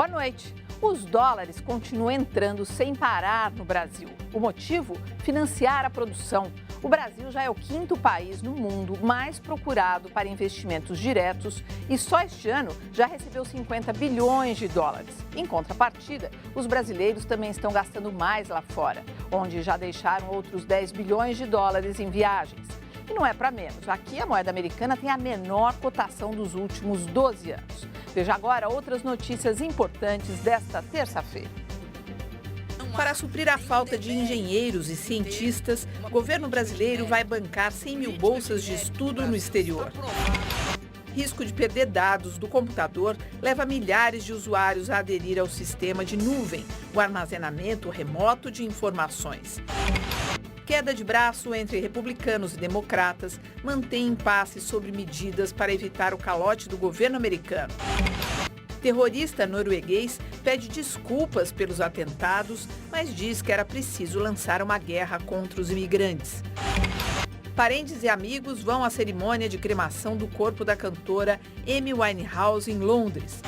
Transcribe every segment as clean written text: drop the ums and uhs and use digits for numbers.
Boa noite. Os dólares continuam entrando sem parar no Brasil. O motivo? Financiar a produção. O Brasil já é o 5º país no mundo mais procurado para investimentos diretos e só este ano já recebeu 50 bilhões de dólares. Em contrapartida, os brasileiros também estão gastando mais lá fora, onde já deixaram outros 10 bilhões de dólares em viagens. E não é para menos. Aqui a moeda americana tem a menor cotação dos últimos 12 anos. Veja agora outras notícias importantes desta terça-feira. Para suprir a falta de engenheiros e cientistas, o governo brasileiro vai bancar 100 mil bolsas de estudo no exterior. Risco de perder dados do computador leva milhares de usuários a aderir ao sistema de nuvem, o armazenamento remoto de informações. Queda de braço entre republicanos e democratas mantém impasse sobre medidas para evitar o calote do governo americano. Terrorista norueguês pede desculpas pelos atentados, mas diz que era preciso lançar uma guerra contra os imigrantes. Parentes e amigos vão à cerimônia de cremação do corpo da cantora Amy Winehouse em Londres.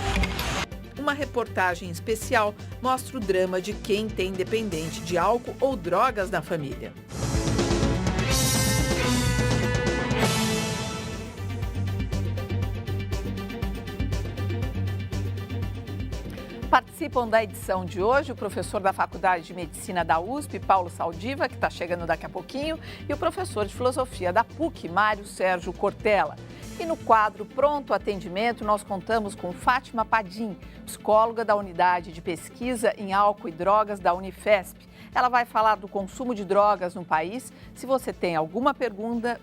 Uma reportagem especial mostra o drama de quem tem dependente de álcool ou drogas na família. Participam da edição de hoje o professor da Faculdade de Medicina da USP, Paulo Saldiva, que está chegando daqui a pouquinho, e o professor de Filosofia da PUC, Mário Sérgio Cortella. E no quadro Pronto Atendimento, nós contamos com Fátima Padim, psicóloga da Unidade de Pesquisa em Álcool e Drogas da Unifesp. Ela vai falar do consumo de drogas no país. Se você tem alguma pergunta,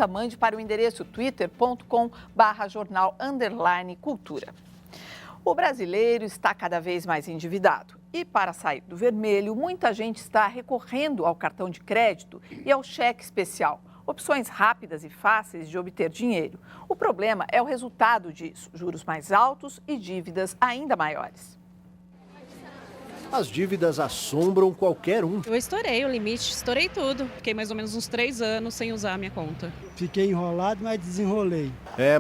mande para o endereço twitter.com/jornal_cultura. O brasileiro está cada vez mais endividado e, para sair do vermelho, muita gente está recorrendo ao cartão de crédito e ao cheque especial, opções rápidas e fáceis de obter dinheiro. O problema é o resultado disso, juros mais altos e dívidas ainda maiores. As dívidas assombram qualquer um. Eu estourei o limite, estourei tudo. Fiquei mais ou menos uns 3 anos sem usar a minha conta. Fiquei enrolado, mas desenrolei.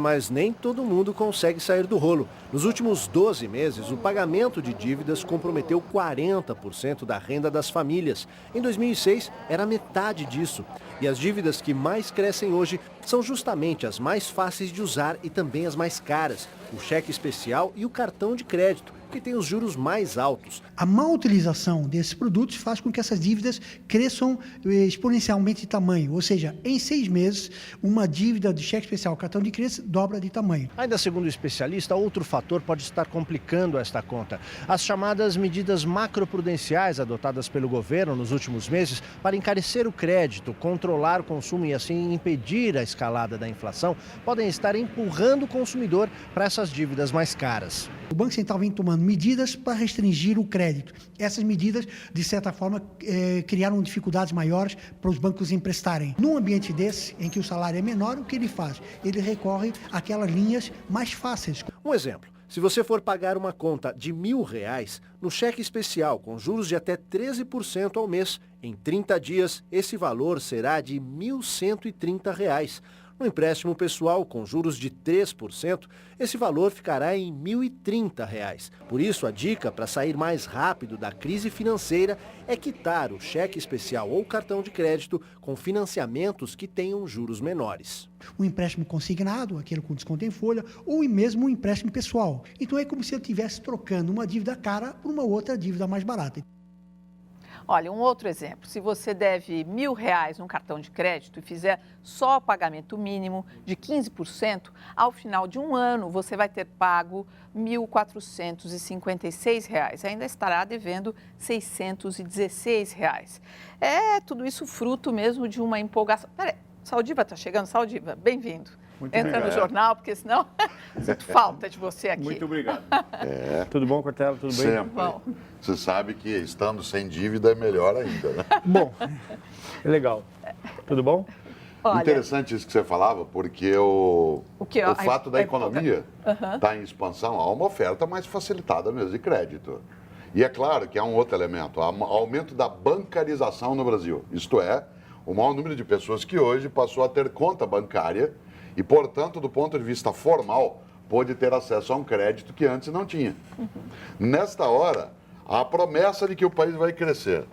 Mas nem todo mundo consegue sair do rolo. Nos últimos 12 meses, o pagamento de dívidas comprometeu 40% da renda das famílias. Em 2006, era metade disso. E as dívidas que mais crescem hoje são justamente as mais fáceis de usar e também as mais caras. O cheque especial e o cartão de crédito, que tem os juros mais altos. A má utilização desses produtos faz com que essas dívidas cresçam exponencialmente de tamanho. Ou seja, em 6 meses, uma dívida de cheque especial, cartão de crédito, dobra de tamanho. Ainda segundo o especialista, outro fator pode estar complicando esta conta. As chamadas medidas macroprudenciais adotadas pelo governo nos últimos meses para encarecer o crédito, controlar o consumo e assim impedir a escalada da inflação, podem estar empurrando o consumidor para essas dívidas mais caras. O Banco Central vem tomando medidas para restringir o crédito. Essas medidas, de certa forma, criaram dificuldades maiores para os bancos emprestarem. Num ambiente desse, em que o salário é menor, o que ele faz? Ele recorre àquelas linhas mais fáceis. Um exemplo. Se você for pagar uma conta de R$1.000 no cheque especial com juros de até 13% ao mês, em 30 dias esse valor será de R$1.130. No empréstimo pessoal com juros de 3%, esse valor ficará em R$1.030. Por isso, a dica para sair mais rápido da crise financeira é quitar o cheque especial ou cartão de crédito com financiamentos que tenham juros menores. Um empréstimo consignado, aquele com desconto em folha, ou mesmo um empréstimo pessoal. Então é como se eu estivesse trocando uma dívida cara por uma outra dívida mais barata. Olha, um outro exemplo, se você deve R$1.000 num cartão de crédito e fizer só o pagamento mínimo de 15%, ao final de um ano você vai ter pago R$1.456, ainda estará devendo R$616. É tudo isso fruto mesmo de uma empolgação. Peraí, Saldiva está chegando? Saldiva, bem-vindo. Entra no jornal, porque senão sinto falta de você aqui. Muito obrigado. Tudo bom, Cortella? Tudo bem? Sempre. Bom. Você sabe que estando sem dívida é melhor ainda, né? Bom, é legal. Tudo bom? Olha, Interessante isso que você falava, porque o fato da economia estar em expansão, há uma oferta mais facilitada mesmo de crédito. E é claro que há um outro elemento, há um aumento da bancarização no Brasil. Isto é, o maior número de pessoas que hoje passou a ter conta bancária e, portanto, do ponto de vista formal, pôde ter acesso a um crédito que antes não tinha. Nesta hora, a promessa de que o país vai crescer,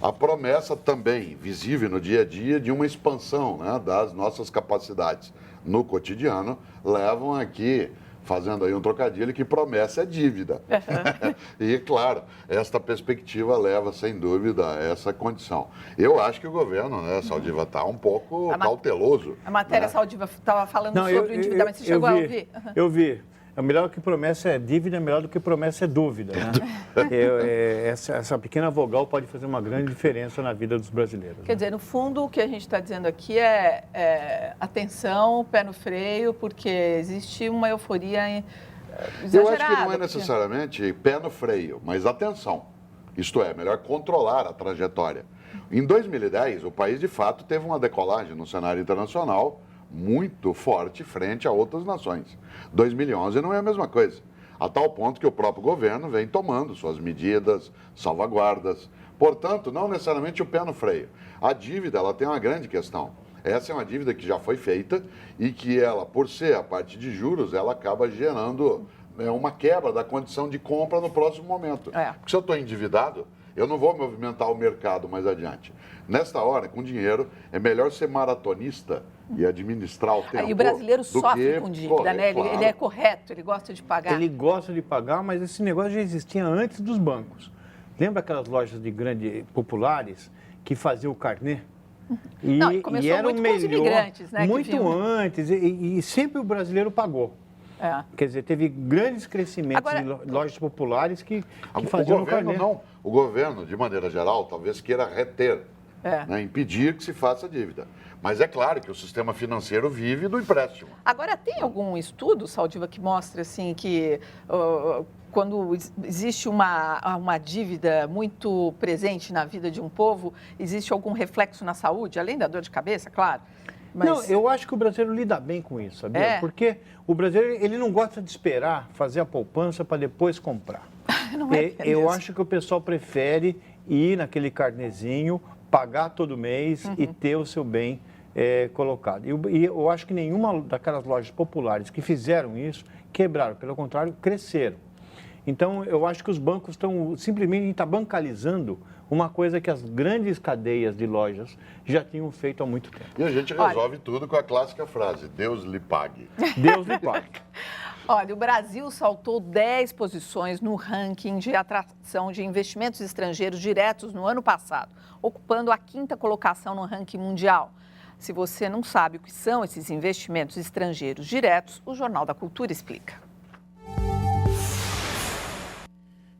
a promessa também visível no dia a dia de uma expansão, né, das nossas capacidades no cotidiano, levam aqui, fazendo aí um trocadilho, que promessa é dívida. E, claro, esta perspectiva leva, sem dúvida, a essa condição. Eu acho que o governo, né, Saldiva, está um pouco cauteloso. A matéria, né? Saldiva, estava falando sobre o endividamento. Você chegou a ouvir? Eu vi. É melhor que promessa é dívida, é melhor do que promessa é dúvida. Né? Essa pequena vogal pode fazer uma grande diferença na vida dos brasileiros. Quer dizer, no fundo, o que a gente está dizendo aqui é atenção, pé no freio, porque existe uma euforia exagerada. Eu acho que não é necessariamente pé no freio, mas atenção. Isto é, melhor controlar a trajetória. Em 2010, o país, de fato, teve uma decolagem no cenário internacional muito forte frente a outras nações. 2011 não é a mesma coisa, a tal ponto que o próprio governo vem tomando suas medidas, salvaguardas. Portanto, não necessariamente o pé no freio. A dívida, ela tem uma grande questão. Essa é uma dívida que já foi feita e que ela, por ser a parte de juros, ela acaba gerando uma quebra da condição de compra no próximo momento. Porque se eu estou endividado, eu não vou movimentar o mercado mais adiante. Nesta hora, com dinheiro, é melhor ser maratonista e administrar o tempo. E o brasileiro sofre com dívida, né? Claro. Ele é correto, ele gosta de pagar. Ele gosta de pagar, mas esse negócio já existia antes dos bancos. Lembra aquelas lojas de grandes populares que faziam o carnê? E começou era muito com os imigrantes, né? Muito antes, e sempre o brasileiro pagou. Quer dizer, teve grandes crescimentos de lojas populares que faziam o carnê. O governo, de maneira geral, talvez queira reter, né, impedir que se faça dívida. Mas é claro que o sistema financeiro vive do empréstimo. Agora, tem algum estudo, Saldiva, que mostra assim, que quando existe uma dívida muito presente na vida de um povo, existe algum reflexo na saúde, além da dor de cabeça, claro? Mas... Não, eu acho que o brasileiro lida bem com isso, sabia? Porque o brasileiro, ele não gosta de esperar fazer a poupança para depois comprar. Eu acho que o pessoal prefere ir naquele carnezinho, pagar todo mês e ter o seu bem colocado. E eu acho que nenhuma daquelas lojas populares que fizeram isso quebraram, pelo contrário, cresceram. Então, eu acho que os bancos estão simplesmente bancalizando uma coisa que as grandes cadeias de lojas já tinham feito há muito tempo. E a gente resolve tudo com a clássica frase, Deus lhe pague. Deus lhe pague. Olha, o Brasil saltou 10 posições no ranking de atração de investimentos estrangeiros diretos no ano passado, ocupando a 5ª colocação no ranking mundial. Se você não sabe o que são esses investimentos estrangeiros diretos, o Jornal da Cultura explica.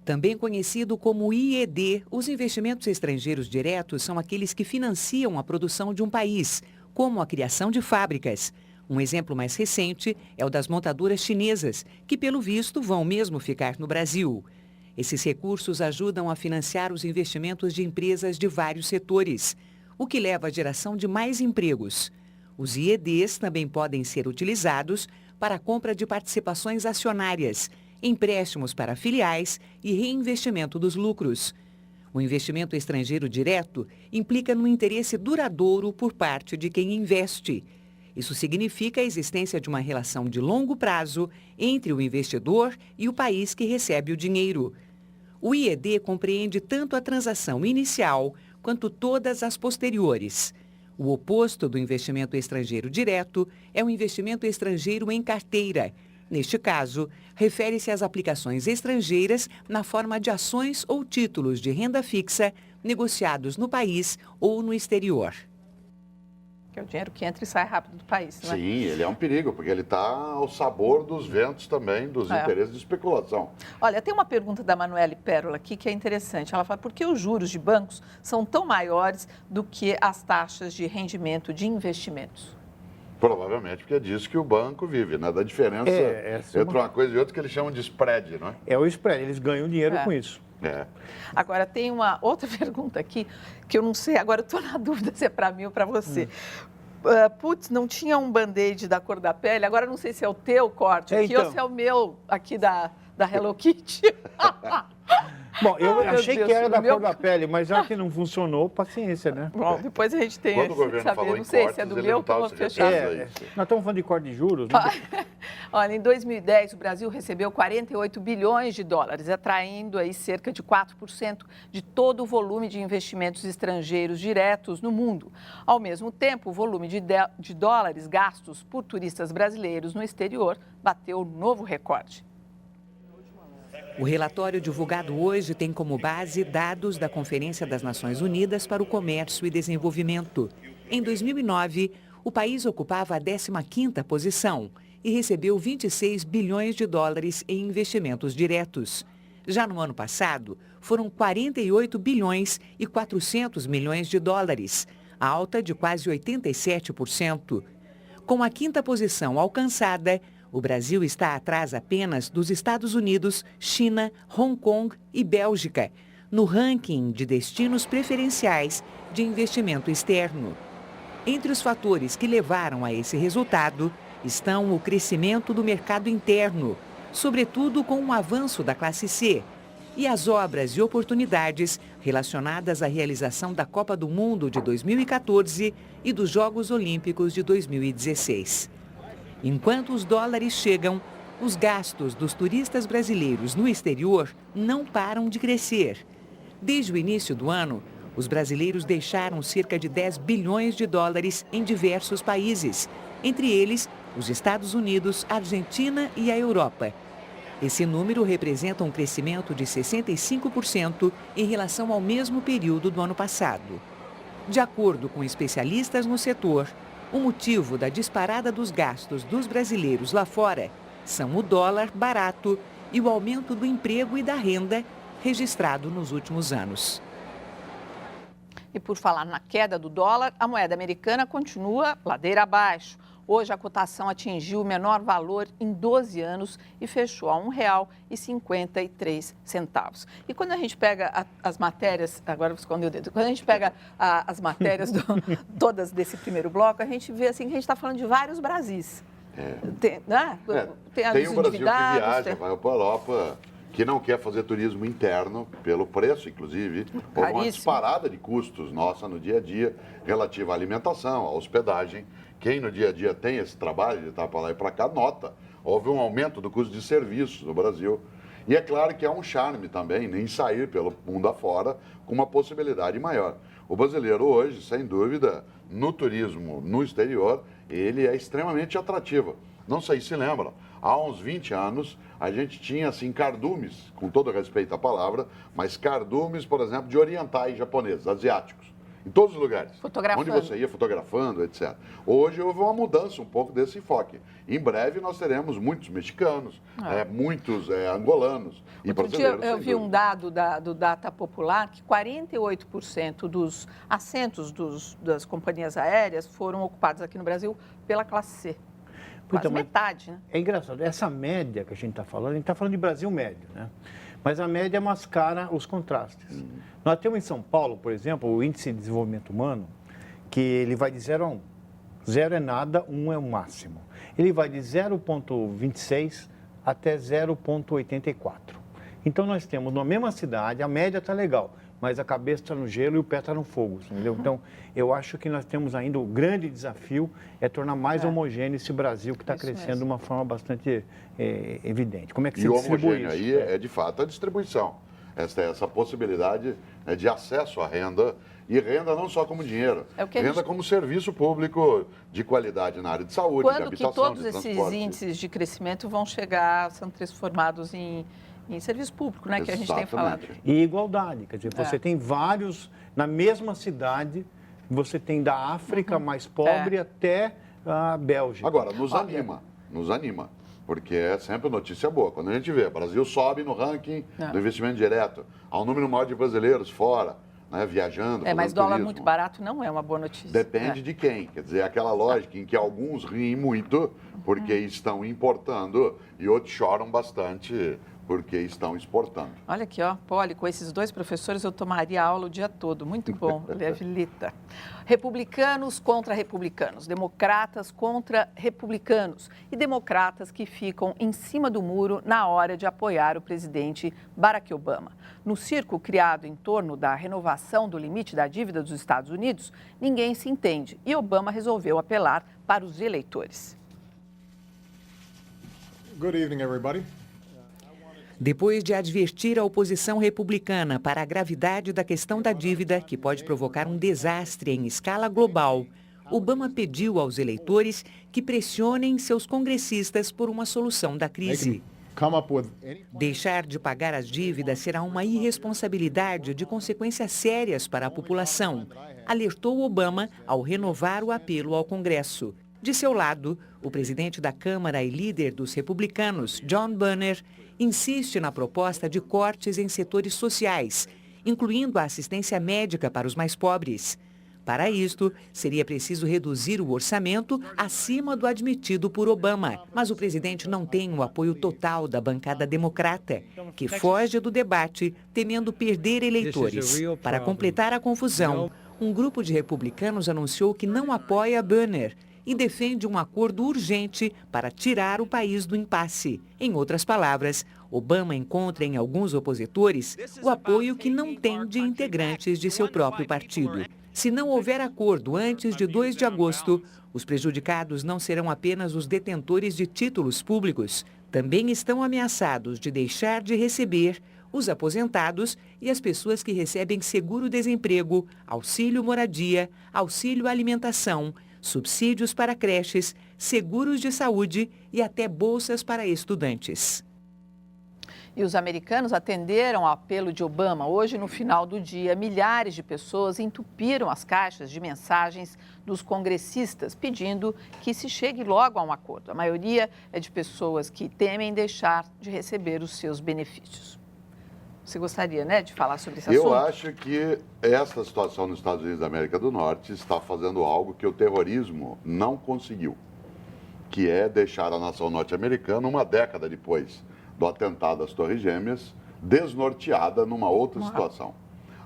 Também conhecido como IED, os investimentos estrangeiros diretos são aqueles que financiam a produção de um país, como a criação de fábricas. Um exemplo mais recente é o das montadoras chinesas, que, pelo visto, vão mesmo ficar no Brasil. Esses recursos ajudam a financiar os investimentos de empresas de vários setores, o que leva à geração de mais empregos. Os IEDs também podem ser utilizados para a compra de participações acionárias, empréstimos para filiais e reinvestimento dos lucros. O investimento estrangeiro direto implica no interesse duradouro por parte de quem investe. Isso significa a existência de uma relação de longo prazo entre o investidor e o país que recebe o dinheiro. O IED compreende tanto a transação inicial quanto todas as posteriores. O oposto do investimento estrangeiro direto é o investimento estrangeiro em carteira. Neste caso, refere-se às aplicações estrangeiras na forma de ações ou títulos de renda fixa negociados no país ou no exterior. Que é o dinheiro que entra e sai rápido do país, né? Sim, ele é um perigo, porque ele está ao sabor dos ventos também, dos interesses de especulação. Olha, tem uma pergunta da Manuele Pérola aqui que é interessante. Ela fala, por que os juros de bancos são tão maiores do que as taxas de rendimento de investimentos? Provavelmente porque é disso que o banco vive, né? Da diferença entre uma coisa e outra que eles chamam de spread, não é? É o spread, eles ganham dinheiro com isso. Agora, tem uma outra pergunta aqui, que eu não sei, agora eu estou na dúvida se é para mim ou para você. Putz, não tinha um band-aid da cor da pele, agora eu não sei se é o teu corte aqui ou se é o meu aqui da Hello Kitty. Bom, eu achei que era da cor da pele, mas já que não funcionou, paciência, né? Bom, depois a gente tem... Quando o governo falou em cortes, se é do meu que eu vou fechar. Nós estamos falando de corte de juros, né? Olha, em 2010, o Brasil recebeu 48 bilhões de dólares, atraindo aí cerca de 4% de todo o volume de investimentos estrangeiros diretos no mundo. Ao mesmo tempo, o volume de dólares gastos por turistas brasileiros no exterior bateu novo recorde. O relatório divulgado hoje tem como base dados da Conferência das Nações Unidas para o Comércio e Desenvolvimento. Em 2009, o país ocupava a 15ª posição e recebeu 26 bilhões de dólares em investimentos diretos. Já no ano passado, foram 48 bilhões e 400 milhões de dólares, alta de quase 87%. Com a 5ª posição alcançada, o Brasil está atrás apenas dos Estados Unidos, China, Hong Kong e Bélgica, no ranking de destinos preferenciais de investimento externo. Entre os fatores que levaram a esse resultado estão o crescimento do mercado interno, sobretudo com o avanço da classe C, e as obras e oportunidades relacionadas à realização da Copa do Mundo de 2014 e dos Jogos Olímpicos de 2016. Enquanto os dólares chegam, os gastos dos turistas brasileiros no exterior não param de crescer. Desde o início do ano, os brasileiros deixaram cerca de 10 bilhões de dólares em diversos países, entre eles os Estados Unidos, Argentina e a Europa. Esse número representa um crescimento de 65% em relação ao mesmo período do ano passado. De acordo com especialistas no setor, o motivo da disparada dos gastos dos brasileiros lá fora são o dólar barato e o aumento do emprego e da renda registrado nos últimos anos. E por falar na queda do dólar, a moeda americana continua ladeira abaixo. Hoje a cotação atingiu o menor valor em 12 anos e fechou a R$ 1,53. E quando a gente pega as matérias, agora vou esconder o dedo, quando a gente pega as matérias todas desse primeiro bloco, a gente vê assim que a gente está falando de vários Brasis. Tem um Brasil que viaja, vai para a Europa, que não quer fazer turismo interno, pelo preço, inclusive, ou uma disparada de custos nossa no dia a dia, relativa à alimentação, à hospedagem. Quem no dia a dia tem esse trabalho de estar para lá e para cá, nota. Houve um aumento do custo de serviços no Brasil. E é claro que há um charme também em sair pelo mundo afora com uma possibilidade maior. O brasileiro hoje, sem dúvida, no turismo no exterior, ele é extremamente atrativo. Não sei se lembram, há uns 20 anos a gente tinha assim cardumes, com todo respeito à palavra, mas cardumes, por exemplo, de orientais japoneses, asiáticos. Em todos os lugares. Fotografando. Onde você ia fotografando, etc. Hoje houve uma mudança um pouco desse enfoque. Em breve nós teremos muitos mexicanos, muitos angolanos e brasileiros. Dia eu vi um dado do Data Popular que 48% dos assentos das companhias aéreas foram ocupados aqui no Brasil pela classe C. Quase metade, né? É engraçado. Essa média que a gente está falando, a gente está falando de Brasil médio, né? Mas a média mascara os contrastes. Nós temos em São Paulo, por exemplo, o Índice de Desenvolvimento Humano, que ele vai de 0 a 1. 0 é nada, 1 é o máximo. Ele vai de 0,26 até 0,84. Então, nós temos na mesma cidade, a média está legal, mas a cabeça está no gelo e o pé está no fogo, entendeu? Então, eu acho que nós temos ainda o grande desafio é tornar mais homogêneo esse Brasil que está crescendo de uma forma bastante evidente. Como é que se distribui isso? E o homogêneo aí é de fato a distribuição. Essa possibilidade de acesso à renda, e renda não só como dinheiro, renda como serviço público de qualidade na área de saúde, de habitação, que todos esses índices de crescimento vão chegar, são transformados em serviço público, né, que a gente tem falado. E igualdade, quer dizer, você tem vários, na mesma cidade, você tem da África mais pobre até a Bélgica. Agora, nos anima, porque é sempre notícia boa. Quando a gente vê, o Brasil sobe no ranking do investimento direto, há um número maior de brasileiros fora, né, viajando, mas dólar muito barato não é uma boa notícia. Depende de quem. Quer dizer, aquela lógica em que alguns riem muito porque estão importando e outros choram bastante porque estão exportando. Olha aqui, ó, Poli, com esses 2 professores eu tomaria aula o dia todo. Muito bom, Levilita. Republicanos contra republicanos, democratas contra republicanos e democratas que ficam em cima do muro na hora de apoiar o presidente Barack Obama. No circo criado em torno da renovação do limite da dívida dos Estados Unidos, ninguém se entende e Obama resolveu apelar para os eleitores. Good evening, everybody. Depois de advertir a oposição republicana para a gravidade da questão da dívida, que pode provocar um desastre em escala global, Obama pediu aos eleitores que pressionem seus congressistas por uma solução da crise. Deixar de pagar as dívidas será uma irresponsabilidade de consequências sérias para a população, alertou Obama ao renovar o apelo ao Congresso. De seu lado, o presidente da Câmara e líder dos republicanos, John Boehner, insiste na proposta de cortes em setores sociais, incluindo a assistência médica para os mais pobres. Para isto, seria preciso reduzir o orçamento acima do admitido por Obama, mas o presidente não tem o apoio total da bancada democrata, que foge do debate, temendo perder eleitores. Para completar a confusão, um grupo de republicanos anunciou que não apoia Boehner e defende um acordo urgente para tirar o país do impasse. Em outras palavras, Obama encontra em alguns opositores o apoio que não tem de integrantes de seu próprio partido. Se não houver acordo antes de 2 de agosto, os prejudicados não serão apenas os detentores de títulos públicos. Também estão ameaçados de deixar de receber os aposentados e as pessoas que recebem seguro-desemprego, auxílio moradia, auxílio alimentação, subsídios para creches, seguros de saúde e até bolsas para estudantes. E os americanos atenderam ao apelo de Obama. Hoje, no final do dia, milhares de pessoas entupiram as caixas de mensagens dos congressistas, pedindo que se chegue logo a um acordo. A maioria é de pessoas que temem deixar de receber os seus benefícios. Você gostaria, né, de falar sobre esse assunto? Eu acho que essa situação nos Estados Unidos da América do Norte está fazendo algo que o terrorismo não conseguiu, que é deixar a nação norte-americana, uma década depois do atentado às Torres Gêmeas, desnorteada numa outra situação.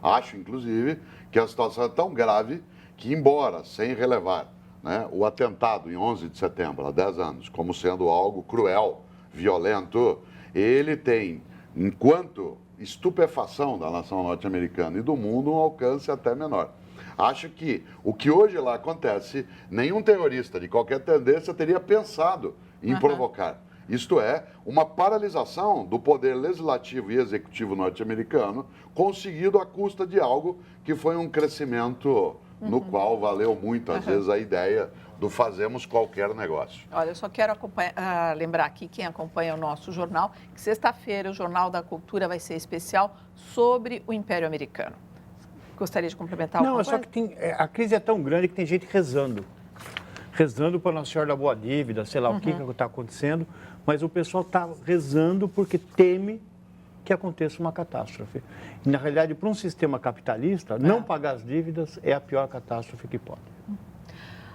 Acho, inclusive, que a situação é tão grave que, embora sem relevar, né, o atentado em 11 de setembro, há 10 anos, como sendo algo cruel, violento, ele tem, enquanto estupefação da nação norte-americana e do mundo, um alcance até menor. Acho que o que hoje lá acontece, nenhum terrorista de qualquer tendência teria pensado em provocar. Isto é, uma paralisação do poder legislativo e executivo norte-americano, conseguido à custa de algo que foi um crescimento no qual valeu muito, às vezes, a ideia do fazemos qualquer negócio. Olha, eu só quero lembrar aqui, quem acompanha o nosso jornal, que sexta-feira o Jornal da Cultura vai ser especial sobre o Império Americano. Gostaria de complementar alguma coisa? Não, é só que a crise é tão grande que tem gente rezando para Nossa Senhora da Boa Dívida, sei lá o que está acontecendo, mas o pessoal está rezando porque teme que aconteça uma catástrofe. E, na realidade, para um sistema capitalista, não pagar as dívidas é a pior catástrofe que pode.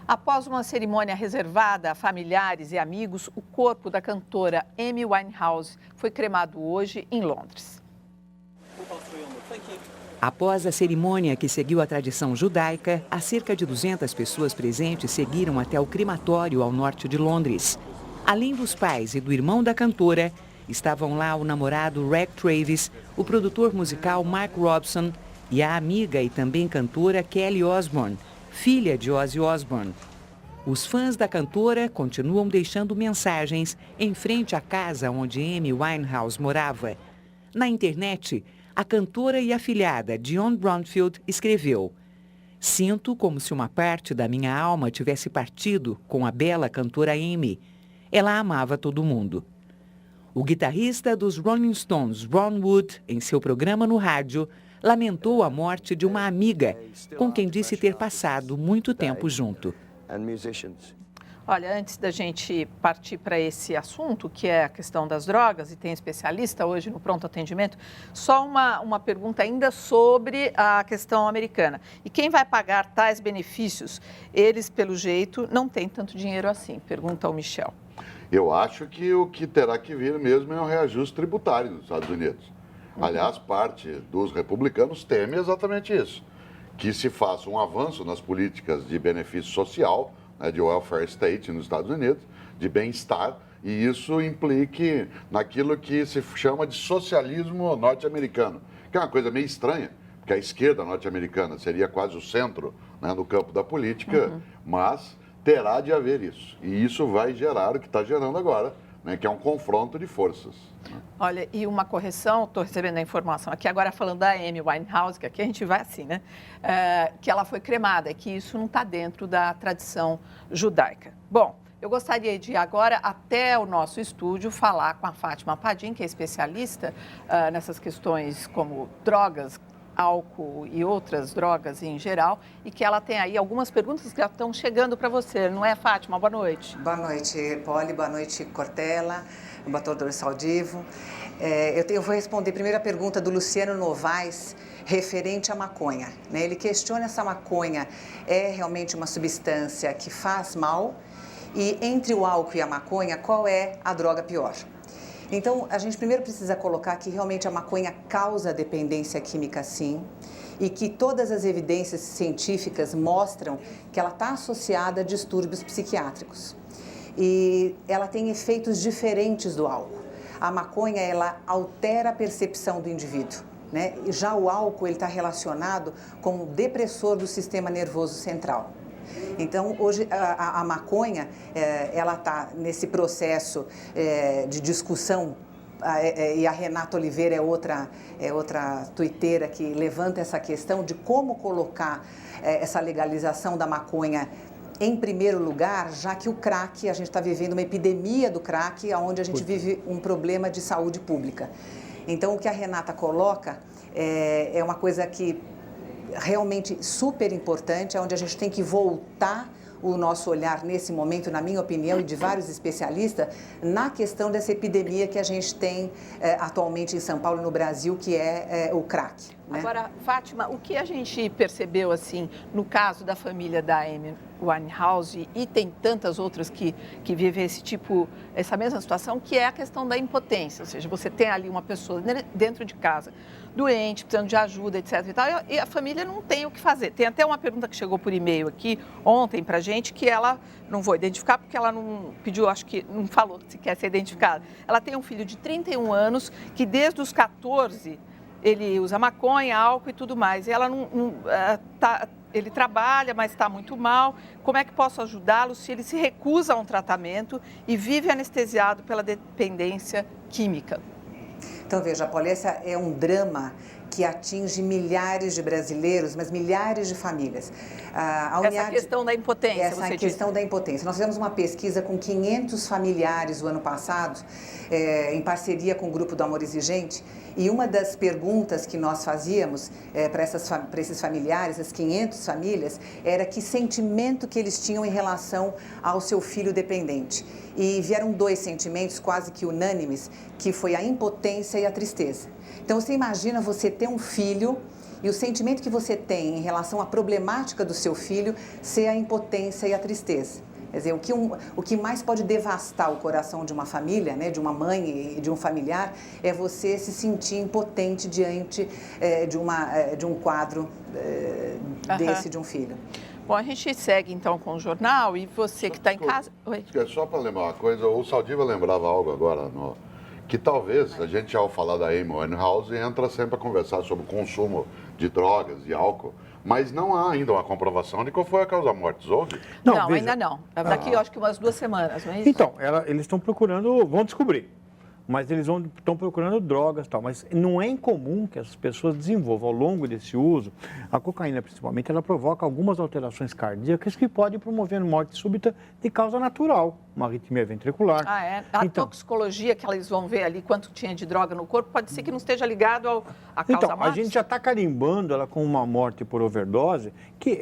Após uma cerimônia reservada a familiares e amigos, o corpo da cantora Amy Winehouse foi cremado hoje em Londres. Após a cerimônia que seguiu a tradição judaica, as cerca de 200 pessoas presentes seguiram até o crematório ao norte de Londres. Além dos pais e do irmão da cantora, estavam lá o namorado Reg Travis, o produtor musical Mark Robson e a amiga e também cantora Kelly Osbourne, filha de Ozzy Osbourne. Os fãs da cantora continuam deixando mensagens em frente à casa onde Amy Winehouse morava. Na internet, a cantora e afilhada Dionne Bromfield escreveu: "Sinto como se uma parte da minha alma tivesse partido com a bela cantora Amy. Ela amava todo mundo." O guitarrista dos Rolling Stones, Ron Wood, em seu programa no rádio, lamentou a morte de uma amiga com quem disse ter passado muito tempo junto. Olha, antes da gente partir para esse assunto, que é a questão das drogas, e tem especialista hoje no pronto atendimento, só uma pergunta ainda sobre a questão americana. E quem vai pagar tais benefícios? Eles, pelo jeito, não têm tanto dinheiro assim, pergunta o Michel. Eu acho que o que terá que vir mesmo é um reajuste tributário nos Estados Unidos. Aliás, parte dos republicanos teme exatamente isso, que se faça um avanço nas políticas de benefício social, né, de welfare state nos Estados Unidos, de bem-estar, e isso implique naquilo que se chama de socialismo norte-americano, que é uma coisa meio estranha, porque a esquerda norte-americana seria quase o centro, né, no campo da política, mas terá de haver isso. E isso vai gerar o que está gerando agora, né, que é um confronto de forças. Olha, e uma correção, estou recebendo a informação aqui agora falando da Amy Winehouse, que aqui a gente vai assim, né? Que ela foi cremada, que isso não está dentro da tradição judaica. Bom, eu gostaria de ir agora até o nosso estúdio falar com a Fátima Padim, que é especialista nessas questões como drogas, álcool e outras drogas em geral, e que ela tem aí algumas perguntas que já estão chegando para você, não é, Fátima? Boa noite. Boa noite, Poli, boa noite, Cortella, doutor Saldivo. Eu vou responder a primeira pergunta do Luciano Novaes, referente à maconha. Né? Ele questiona se a maconha é realmente uma substância que faz mal, e entre o álcool e a maconha, qual é a droga pior? Então, a gente primeiro precisa colocar que realmente a maconha causa dependência química, sim, e que todas as evidências científicas mostram que ela está associada a distúrbios psiquiátricos. E ela tem efeitos diferentes do álcool. A maconha, ela altera a percepção do indivíduo, né? E já o álcool, ele está relacionado com o depressor do sistema nervoso central. Então, hoje, a maconha, ela está nesse processo de discussão, e a Renata Oliveira é outra tuiteira que levanta essa questão de como colocar essa legalização da maconha em primeiro lugar, já que o crack, a gente está vivendo uma epidemia do crack, onde a gente vive um problema de saúde pública. Então, o que a Renata coloca é uma coisa que realmente super importante, onde a gente tem que voltar o nosso olhar nesse momento, na minha opinião, e de vários especialistas, na questão dessa epidemia que a gente tem atualmente em São Paulo e no Brasil, que é o crack. Né? Agora, Fátima, o que a gente percebeu, assim, no caso da família da Amy Winehouse, e tem tantas outras que vivem essa mesma situação, que é a questão da impotência, ou seja, você tem ali uma pessoa dentro de casa, doente, precisando de ajuda, etc. e tal, e a família não tem o que fazer. Tem até uma pergunta que chegou por e-mail aqui ontem para a gente, que ela, não vou identificar porque ela não pediu, acho que não falou se quer ser identificada. Ela tem um filho de 31 anos que desde os 14 ele usa maconha, álcool e tudo mais. E ela ele trabalha, mas está muito mal. Como é que posso ajudá-lo se ele se recusa a um tratamento e vive anestesiado pela dependência química? Então, veja, Paula, esse é um drama que atinge milhares de brasileiros, mas milhares de famílias. Essa questão da impotência, essa você questão diz. Da impotência. Nós fizemos uma pesquisa com 500 familiares o ano passado, em parceria com o Grupo do Amor Exigente, e uma das perguntas que nós fazíamos para esses familiares, as 500 famílias, era que sentimento que eles tinham em relação ao seu filho dependente. E vieram 2 sentimentos quase que unânimes, que foi a impotência e a tristeza. Então, você imagina você ter um filho e o sentimento que você tem em relação à problemática do seu filho ser a impotência e a tristeza. Quer dizer, o que mais pode devastar o coração de uma família, né, de uma mãe e de um familiar, é você se sentir impotente diante de um quadro desse de um filho. Bom, a gente segue então com o jornal e você que está em casa... Oi. Só para lembrar uma coisa, o Saldiva lembrava algo agora, que talvez a gente, ao falar da Amy Winehouse, entra sempre a conversar sobre o consumo de drogas e álcool, mas não há ainda uma comprovação de qual foi a causa da morte. Houve? Não, ainda não. Daqui, eu acho que umas 2 semanas, não é isso? Então, eles estão procurando, vão descobrir. Mas eles estão procurando drogas e tal. Mas não é incomum que as pessoas desenvolvam ao longo desse uso, a cocaína principalmente, ela provoca algumas alterações cardíacas que podem promover morte súbita de causa natural, uma arritmia ventricular. Ah, é? A toxicologia que eles vão ver ali, quanto tinha de droga no corpo, pode ser que não esteja ligado à causa da morte? A gente já está carimbando ela com uma morte por overdose, que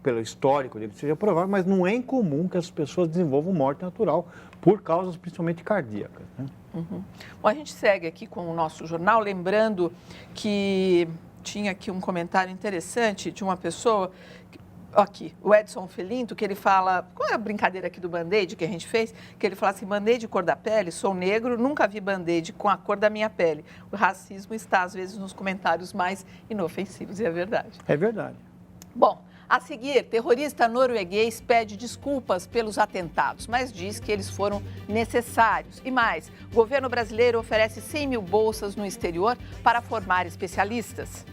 pelo histórico dele, seja provável, mas não é incomum que as pessoas desenvolvam morte natural por causas principalmente cardíacas. Né? Uhum. Bom, a gente segue aqui com o nosso jornal, lembrando que tinha aqui um comentário interessante de uma pessoa Aqui, o Edson Felinto, que ele fala... Qual é a brincadeira aqui do Band-Aid que a gente fez? Que ele fala assim, Band-Aid cor da pele, sou negro, nunca vi Band-Aid com a cor da minha pele. O racismo está, às vezes, nos comentários mais inofensivos, e é verdade. É verdade. Bom, a seguir, terrorista norueguês pede desculpas pelos atentados, mas diz que eles foram necessários. E mais, o governo brasileiro oferece 100 mil bolsas no exterior para formar especialistas.